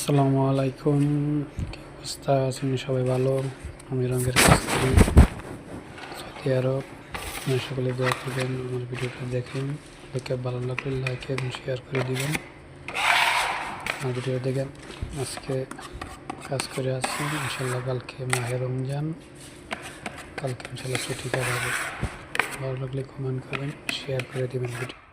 আসসালামু আলাইকুম। কি অবস্থা আছেন সবাই? ভালো? আমি রঙের কাজ করি সৌদি আরব। আপনারা সকলে দোয়া করবেন, আমার ভিডিওটা দেখেন, দেখে ভালো লাগলে লাইক এবং শেয়ার করে দিবেন। আমার ভিডিও দেখেন। আজকে কাজ করে আসছি, ইনশাল্লাহ কালকে মাহে রমজান, কালকে ইনশাল্লাহ ছুটি কাটাবো। ভালো লাগলে কমেন্ট করবেন, শেয়ার করে দিবেন ভিডিও।